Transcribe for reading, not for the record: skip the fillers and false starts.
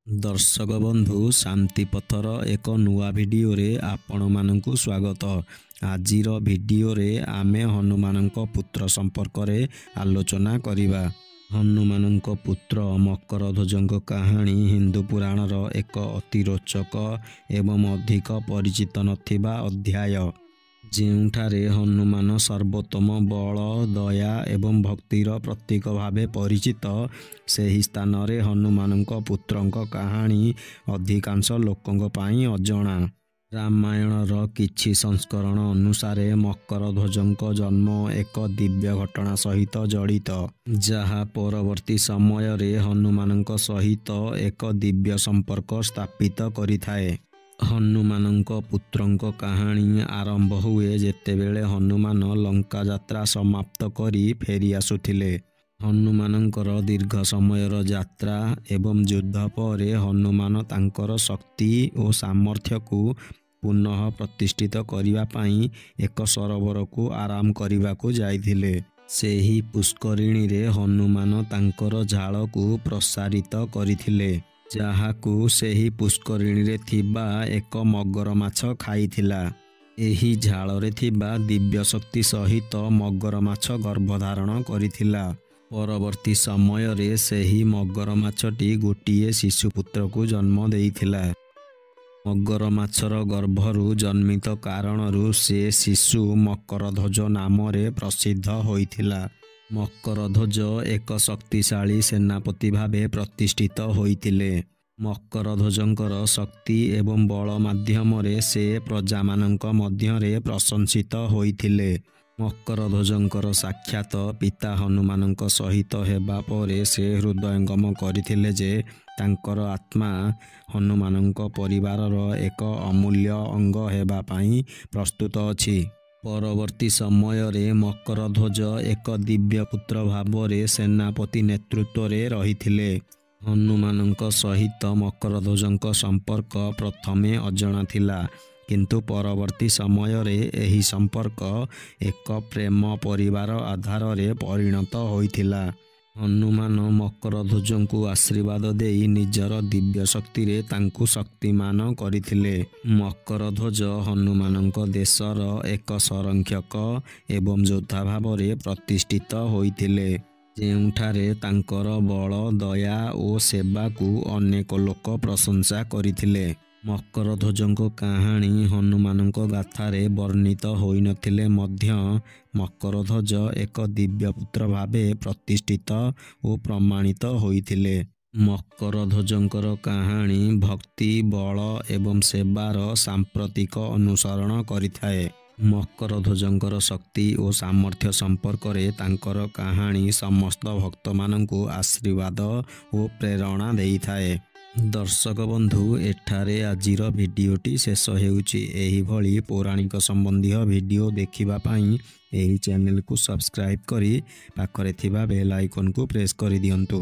दर्शक बंधु शांति पथर एक नुआ भिडियो रे आपण मानकु स्वागत। आजिर भिडियो रे आमे हनुमानंक पुत्र संपर्क रे आलोचना करिबा। हनुमानंक पुत्र मकरध्वजंक कहानी हिंदू पुराण रो एक अति रोचक एवं अधिक परिचित नथिबा अध्याय। ଯେଉଁଠାରେ ହନୁମାନ ସର୍ବୋତ୍ତମ ବଳ ଦୟା ଏବଂ ଭକ୍ତିର ପ୍ରତୀକ ଭାବେ ପରିଚିତ, ସେହି ସ୍ଥାନରେ ହନୁମାନଙ୍କ ପୁତ୍ରଙ୍କ କାହାଣୀ ଅଧିକାଂଶ ଲୋକଙ୍କ ପାଇଁ ଅଜଣା। ରାମାୟଣର କିଛି ସଂସ୍କରଣ ଅନୁସାରେ ମକରଧ୍ୱଜଙ୍କ ଜନ୍ମ ଏକ ଦିବ୍ୟ ଘଟଣା ସହିତ ଜଡ଼ିତ, ଯାହା ପରବର୍ତ୍ତୀ ସମୟରେ ହନୁମାନଙ୍କ ସହିତ ଏକ ଦିବ୍ୟ ସମ୍ପର୍କ ସ୍ଥାପିତ କରିଥାଏ। ହନୁମାନଙ୍କ ପୁତ୍ରଙ୍କ କାହାଣୀ ଆରମ୍ଭ ହୁଏ ଯେତେବେଳେ ହନୁମାନ ଲଙ୍କା ଯାତ୍ରା ସମାପ୍ତ କରି ଫେରି ଆସୁଥିଲେ। ହନୁମାନଙ୍କର ଦୀର୍ଘ ସମୟର ଯାତ୍ରା ଏବଂ ଯୁଦ୍ଧ ପରେ ହନୁମାନ ତାଙ୍କର ଶକ୍ତି ଓ ସାମର୍ଥ୍ୟକୁ ପୁନଃ ପ୍ରତିଷ୍ଠିତ କରିବା ପାଇଁ ଏକ ସରୋବରକୁ ଆରାମ କରିବାକୁ ଯାଇଥିଲେ। ସେହି ପୁଷ୍କରିଣୀରେ ହନୁମାନ ତାଙ୍କର ଝାଳକୁ ପ୍ରସାରିତ କରିଥିଲେ, ଯାହାକୁ ସେହି ପୁଷ୍କରିଣୀରେ ଥିବା ଏକ ମଗର ମାଛ ଖାଇଥିଲା। ଏହି ଝାଳରେ ଥିବା ଦିବ୍ୟ ଶକ୍ତି ସହିତ ମଗର ମାଛ ଗର୍ଭଧାରଣ କରିଥିଲା। ପରବର୍ତ୍ତୀ ସମୟରେ ସେହି ମଗର ମାଛଟି ଗୋଟିଏ ଶିଶୁ ପୁତ୍ରକୁ ଜନ୍ମ ଦେଇଥିଲା। ମଗର ମାଛର ଗର୍ଭରୁ ଜନ୍ମିତ କାରଣରୁ ସେ ଶିଶୁ ମକରଧ୍ୱଜ ନାମରେ ପ୍ରସିଦ୍ଧ ହୋଇଥିଲା। ମକରଧ୍ୱଜ ଏକ ଶକ୍ତିଶାଳୀ ସେନାପତି ଭାବେ ପ୍ରତିଷ୍ଠିତ ହୋଇଥିଲେ। ମକରଧ୍ୱଜଙ୍କର ଶକ୍ତି ଏବଂ ବଳ ମାଧ୍ୟମରେ ସେ ପ୍ରଜାମାନଙ୍କ ମଧ୍ୟରେ ପ୍ରଶଂସିତ ହୋଇଥିଲେ। ମକରଧ୍ୱଜଙ୍କର ସାକ୍ଷାତ ପିତା ହନୁମାନଙ୍କ ସହିତ ହେବା ପରେ ସେ ହୃଦୟଙ୍ଗମ କରିଥିଲେ ଯେ ତାଙ୍କର ଆତ୍ମା ହନୁମାନଙ୍କ ପରିବାରର ଏକ ଅମୂଲ୍ୟ ଅଙ୍ଗ ହେବା ପାଇଁ ପ୍ରସ୍ତୁତ ଅଛି। ପରବର୍ତ୍ତୀ ସମୟରେ ମକରଧ୍ୱଜ ଏକ ଦିବ୍ୟ ପୁତ୍ର ଭାବରେ ସେନାପତି ନେତୃତ୍ୱରେ ରହିଥିଲେ। ହନୁମାନଙ୍କ ସହିତ ମକରଧ୍ୱଜଙ୍କ ସମ୍ପର୍କ ପ୍ରଥମେ ଅଜଣା ଥିଲା, କିନ୍ତୁ ପରବର୍ତ୍ତୀ ସମୟରେ ଏହି ସମ୍ପର୍କ ଏକ ପ୍ରେମ ପରିବାର ଆଧାରରେ ପରିଣତ ହୋଇଥିଲା। ହନୁମାନ ମକରଧ୍ୱଜଙ୍କୁ ଆଶୀର୍ବାଦ ଦେଇ ନିଜର ଦିବ୍ୟ ଶକ୍ତିରେ ତାଙ୍କୁ ଶକ୍ତିମାନ କରିଥିଲେ। ମକରଧ୍ୱଜ ହନୁମାନଙ୍କ ଦେଶର ଏକ ସଂରକ୍ଷକ ଏବଂ ଯୋଦ୍ଧା ଭାବରେ ପ୍ରତିଷ୍ଠିତ ହୋଇଥିଲେ, ଯେଉଁଠାରେ ତାଙ୍କର ବଳ ଦୟା ଓ ସେବାକୁ ଅନେକ ଲୋକ ପ୍ରଶଂସା କରିଥିଲେ। ମକରଧ୍ୱଜଙ୍କ କାହାଣୀ ହନୁମାନଙ୍କ ଗାଥାରେ ବର୍ଣ୍ଣିତ ହୋଇନଥିଲେ ମଧ୍ୟ ମକରଧ୍ୱଜ ଏକ ଦିବ୍ୟ ପୁତ୍ର ଭାବେ ପ୍ରତିଷ୍ଠିତ ଓ ପ୍ରମାଣିତ ହୋଇଥିଲେ। ମକରଧ୍ୱଜଙ୍କର କାହାଣୀ ଭକ୍ତି, ବଳ ଏବଂ ସେବାର ସାମ୍ପ୍ରତିକ ଅନୁସରଣ କରିଥାଏ। ମକରଧ୍ୱଜଙ୍କର ଶକ୍ତି ଓ ସାମର୍ଥ୍ୟ ସମ୍ପର୍କରେ ତାଙ୍କର କାହାଣୀ ସମସ୍ତ ଭକ୍ତମାନଙ୍କୁ ଆଶୀର୍ବାଦ ଓ ପ୍ରେରଣା ଦେଇଥାଏ। ଦର୍ଶକ ବନ୍ଧୁ, ଏଠାରେ ଆଜିର ଭିଡ଼ିଓଟି ଶେଷ ହେଉଛି। ଏହିଭଳି ପୌରାଣିକ ସମ୍ବନ୍ଧୀୟ ଭିଡ଼ିଓ ଦେଖିବା ପାଇଁ ଏହି ଚ୍ୟାନେଲକୁ ସବସ୍କ୍ରାଇବ୍ କରି ପାଖରେ ଥିବା ବେଲ୍ ଆଇକନ୍କୁ ପ୍ରେସ୍ କରିଦିଅନ୍ତୁ।